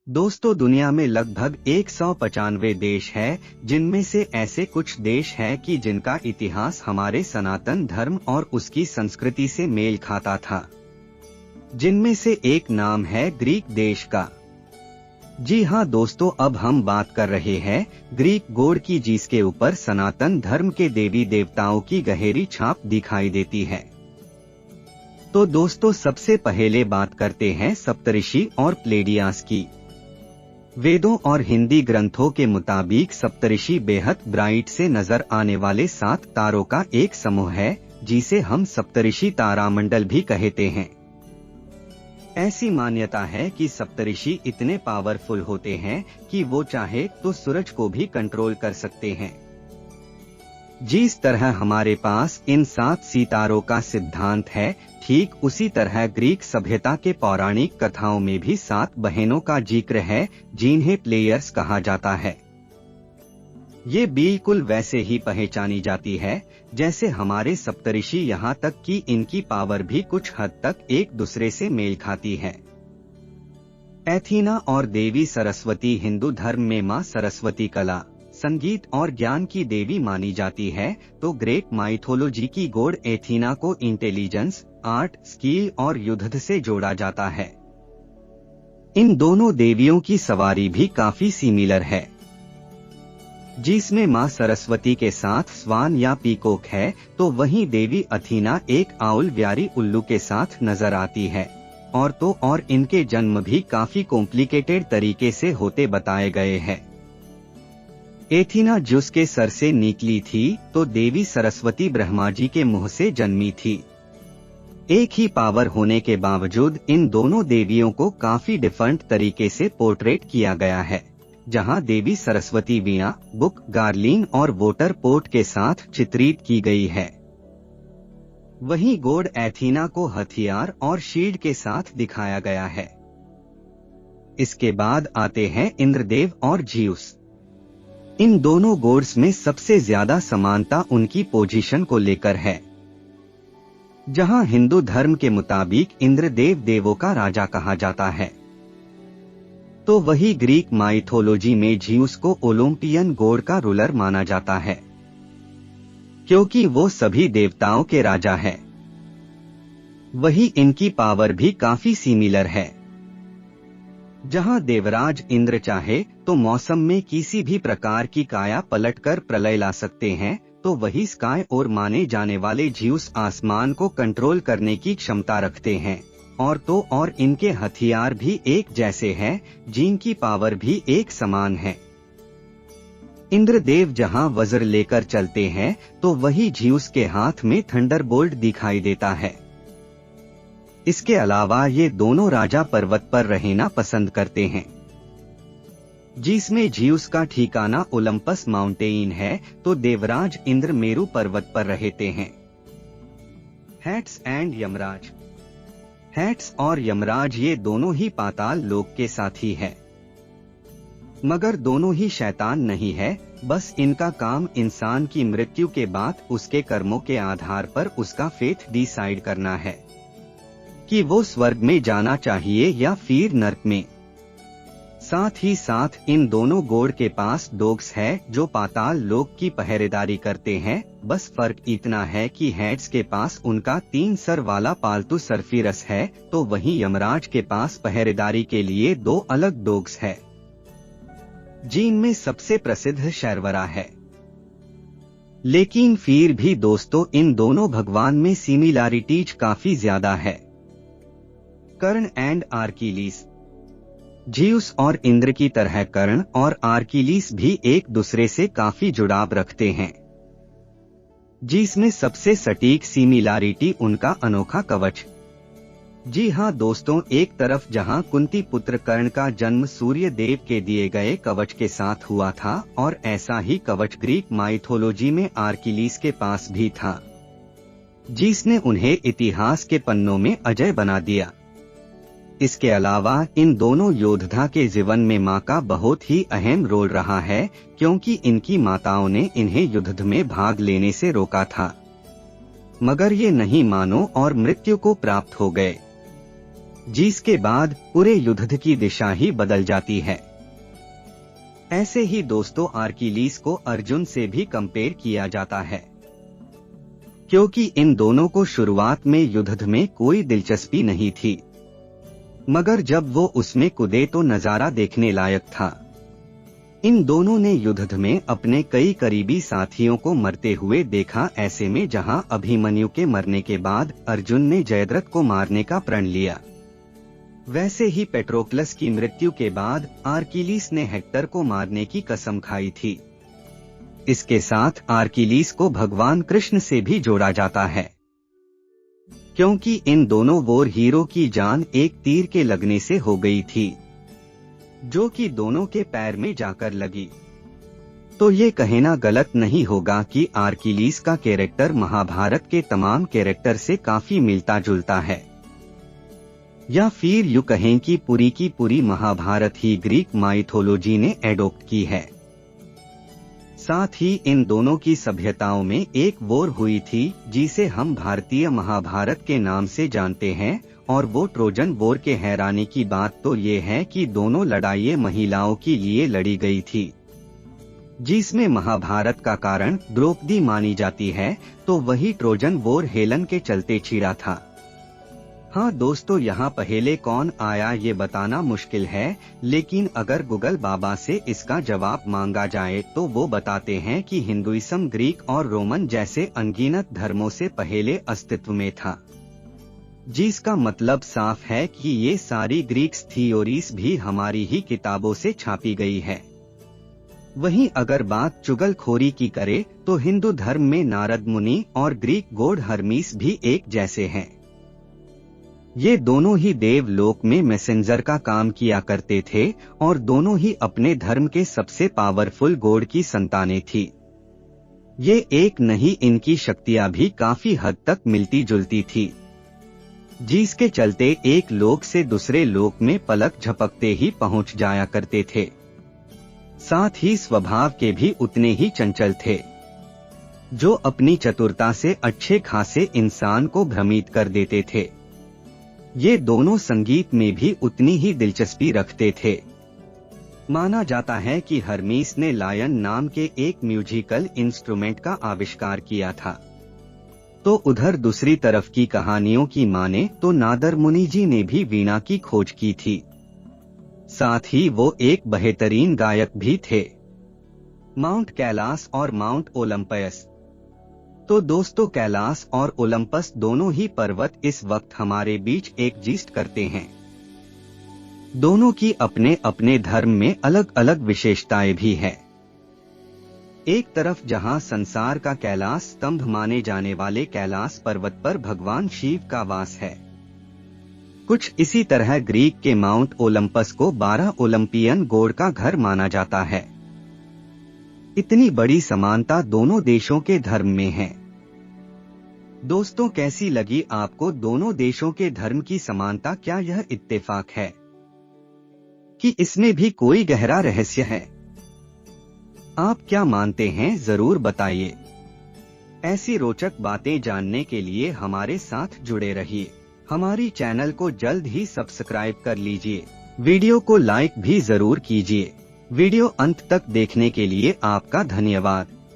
दोस्तों, दुनिया में लगभग 195 देश है, जिनमें से ऐसे कुछ देश है कि जिनका इतिहास हमारे सनातन धर्म और उसकी संस्कृति से मेल खाता था। जिनमें से एक नाम है ग्रीक देश का। जी हाँ दोस्तों, अब हम बात कर रहे हैं ग्रीक गॉड की, जिसके ऊपर सनातन धर्म के देवी देवताओं की गहरी छाप दिखाई देती है। तो दोस्तों, सबसे पहले बात करते हैं सप्तऋषि और प्लेडियास की। वेदों और हिंदी ग्रंथों के मुताबिक सप्तऋषि बेहद ब्राइट से नजर आने वाले 7 तारों का एक समूह है, जिसे हम सप्तऋषि तारामंडल भी कहते हैं। ऐसी मान्यता है कि सप्तऋषि इतने पावरफुल होते हैं कि वो चाहे तो सूरज को भी कंट्रोल कर सकते हैं। जिस तरह हमारे पास इन 7 सितारों का सिद्धांत है, ठीक उसी तरह ग्रीक सभ्यता के पौराणिक कथाओं में भी 7 बहनों का जिक्र है, जिन्हें प्लेयर्स कहा जाता है। ये बिल्कुल वैसे ही पहचानी जाती है जैसे हमारे सप्तऋषि, यहाँ तक कि इनकी पावर भी कुछ हद तक एक दूसरे से मेल खाती है। एथीना और देवी सरस्वती हिंदू धर्म में मां सरस्वती कला, संगीत और ज्ञान की देवी मानी जाती है, तो ग्रीक माइथोलॉजी की गॉड एथीना को इंटेलिजेंस, आर्ट, स्किल और युद्ध से जोड़ा जाता है। इन दोनों देवियों की सवारी भी काफी सिमिलर है, जिसमें मां सरस्वती के साथ स्वान या पीकॉक है, तो वहीं देवी अथीना एक आउल व्यारी उल्लू के साथ नजर आती है। और इनके जन्म भी काफी कॉम्प्लिकेटेड तरीके से होते बताए गए हैं। एथीना जुस के सर से निकली थी, तो देवी सरस्वती ब्रह्मा जी के मुंह से जन्मी थी। एक ही पावर होने के बावजूद इन दोनों देवियों को काफी डिफरेंट तरीके से पोर्ट्रेट किया गया है, जहां देवी सरस्वती वीणा, बुक, गार्लिन और वोटर पोट के साथ चित्रित की गई है। वहीं गॉड एथीना को हथियार और शील्ड के साथ दिखाया गया है। इसके बाद आते हैं इंद्रदेव और ज़्यूस। इन दोनों गॉड्स में सबसे ज्यादा समानता उनकी पोजीशन को लेकर है। जहां हिंदू धर्म के मुताबिक इंद्रदेव देवों का राजा कहा जाता है, तो वही ग्रीक माइथोलॉजी में ज़्यूस को ओलंपियन गॉड का रूलर माना जाता है, क्योंकि वो सभी देवताओं के राजा है। वही इनकी पावर भी काफी सिमिलर है। जहां देवराज इंद्र चाहे तो मौसम में किसी भी प्रकार की काया पलटकर प्रलय ला सकते हैं, तो वही स्काई और माने जाने वाले ज़्यूस आसमान को कंट्रोल करने की क्षमता रखते हैं। और इनके हथियार भी एक जैसे हैं, जिनकी पावर भी एक समान है। इंद्रदेव जहां वज्र लेकर चलते हैं, तो वही ज़्यूस के हाथ में थंडरबोल्ट दिखाई देता है। इसके अलावा ये दोनों राजा पर्वत पर रहना पसंद करते हैं, जिसमें ज़्यूस का ठिकाना ओलंपस माउंटेन है, तो देवराज इंद्र मेरु पर्वत पर रहते हैं। Hates and Yamraj. हेट्स और यमराज ये दोनों ही पाताल लोक के साथी है, मगर दोनों ही शैतान नहीं है। बस इनका काम इंसान की मृत्यु के बाद उसके कर्मों के आधार पर उसका फेथ डिसाइड करना है कि वो स्वर्ग में जाना चाहिए या फिर नरक में। साथ ही साथ इन दोनों गॉड के पास डॉग्स है, जो पाताल लोक की पहरेदारी करते हैं। बस फर्क इतना है कि हेड्स के पास उनका 3 सर वाला पालतू सर्फिरस है, तो वहीं यमराज के पास पहरेदारी के लिए 2 अलग डॉग्स है, जिनमें सबसे प्रसिद्ध शर्वरा है। लेकिन फिर भी दोस्तों, इन दोनों भगवान में सिमिलैरिटीज काफी ज्यादा है। कर्ण एंड आर्किलीस। ज़्यूस और इंद्र की तरह कर्ण और आर्किलीस भी एक दूसरे से काफी जुड़ाव रखते हैं, जिसमें सबसे सटीक सिमिलैरिटी उनका अनोखा कवच। जी हाँ दोस्तों, एक तरफ जहां कुंती पुत्र कर्ण का जन्म सूर्य देव के दिए गए कवच के साथ हुआ था, और ऐसा ही कवच ग्रीक माइथोलॉजी में आर्किलीस के पास भी था, जिसने उन्हें इतिहास के पन्नों में अजय बना दिया। इसके अलावा इन दोनों योद्धा के जीवन में मां का बहुत ही अहम रोल रहा है, क्योंकि इनकी माताओं ने इन्हें युद्ध में भाग लेने से रोका था, मगर ये नहीं मानो और मृत्यु को प्राप्त हो गए। जिसके बाद पूरे युद्ध की दिशा ही बदल जाती है। ऐसे ही दोस्तों आर्किलीस को अर्जुन से भी कंपेयर किया जाता है, क्योंकि इन दोनों को शुरुआत में युद्ध में कोई दिलचस्पी नहीं थी, मगर जब वो उसमें कूदे तो नजारा देखने लायक था। इन दोनों ने युद्ध में अपने कई करीबी साथियों को मरते हुए देखा। ऐसे में जहां अभिमन्यु के मरने के बाद अर्जुन ने जयद्रथ को मारने का प्रण लिया, वैसे ही पेट्रोक्लस की मृत्यु के बाद आर्किलीस ने हेक्टर को मारने की कसम खाई थी। इसके साथ आर्किलीस को भगवान कृष्ण से भी जोड़ा जाता है, क्योंकि इन दोनों वॉर हीरो की जान एक तीर के लगने से हो गई थी, जो कि दोनों के पैर में जाकर लगी। तो ये कहना गलत नहीं होगा कि आर्किलीस का कैरेक्टर महाभारत के तमाम कैरेक्टर से काफी मिलता जुलता है, या फिर यूं कहें कि पूरी की पूरी महाभारत ही ग्रीक माइथोलॉजी ने एडॉप्ट की है। साथ ही इन दोनों की सभ्यताओं में एक वॉर हुई थी जिसे हम भारतीय महाभारत के नाम से जानते हैं, और वो ट्रोजन वॉर के हैरानी की बात तो ये है कि दोनों लड़ाइयाँ महिलाओं के लिए लड़ी गई थी, जिसमें महाभारत का कारण द्रौपदी मानी जाती है, तो वही ट्रोजन वॉर हेलन के चलते छिड़ा था। हाँ दोस्तों, यहाँ पहले कौन आया ये बताना मुश्किल है, लेकिन अगर गूगल बाबा से इसका जवाब मांगा जाए तो वो बताते हैं कि हिंदुइज्म ग्रीक और रोमन जैसे अनगिनत धर्मों से पहले अस्तित्व में था, जिसका मतलब साफ है कि ये सारी ग्रीक थियोरीज भी हमारी ही किताबों से छापी गई है। वहीं अगर बात चुगलखोरी की करे तो हिंदू धर्म में नारद मुनि और ग्रीक गॉड हर्मीस भी एक जैसे हैं। ये दोनों ही देवलोक में मैसेंजर का काम किया करते थे और दोनों ही अपने धर्म के सबसे पावरफुल गॉड की संतानें थी। ये एक नहीं, इनकी शक्तियां भी काफी हद तक मिलती जुलती थी, जिसके चलते एक लोक से दूसरे लोक में पलक झपकते ही पहुंच जाया करते थे। साथ ही स्वभाव के भी उतने ही चंचल थे, जो अपनी चतुरता से अच्छे खासे इंसान को भ्रमित कर देते थे। ये दोनों संगीत में भी उतनी ही दिलचस्पी रखते थे। माना जाता है कि हर्मीस ने लायन नाम के एक म्यूजिकल इंस्ट्रूमेंट का आविष्कार किया था। तो उधर दूसरी तरफ की कहानियों की माने तो नारद मुनि जी ने भी वीणा की खोज की थी। साथ ही वो एक बेहतरीन गायक भी थे। माउंट कैलाश और माउंट ओलंपस। तो दोस्तों कैलाश और ओलंपस दोनों ही पर्वत इस वक्त हमारे बीच एग्जिस्ट करते हैं। दोनों की अपने अपने धर्म में अलग अलग विशेषताएं भी है। एक तरफ जहां संसार का कैलाश स्तंभ माने जाने वाले कैलाश पर्वत पर भगवान शिव का वास है। कुछ इसी तरह ग्रीक के माउंट ओलंपस को 12 ओलंपियन गॉड का घर माना जाता है। इतनी बड़ी समानता दोनों देशों के धर्म में है। दोस्तों कैसी लगी आपको दोनों देशों के धर्म की समानता? क्या यह इत्तेफाक है कि इसमें भी कोई गहरा रहस्य है? आप क्या मानते हैं, जरूर बताइए। ऐसी रोचक बातें जानने के लिए हमारे साथ जुड़े रहिए। हमारी चैनल को जल्द ही सब्सक्राइब कर लीजिए। वीडियो को लाइक भी जरूर कीजिए। वीडियो अंत तक देखने के लिए आपका धन्यवाद।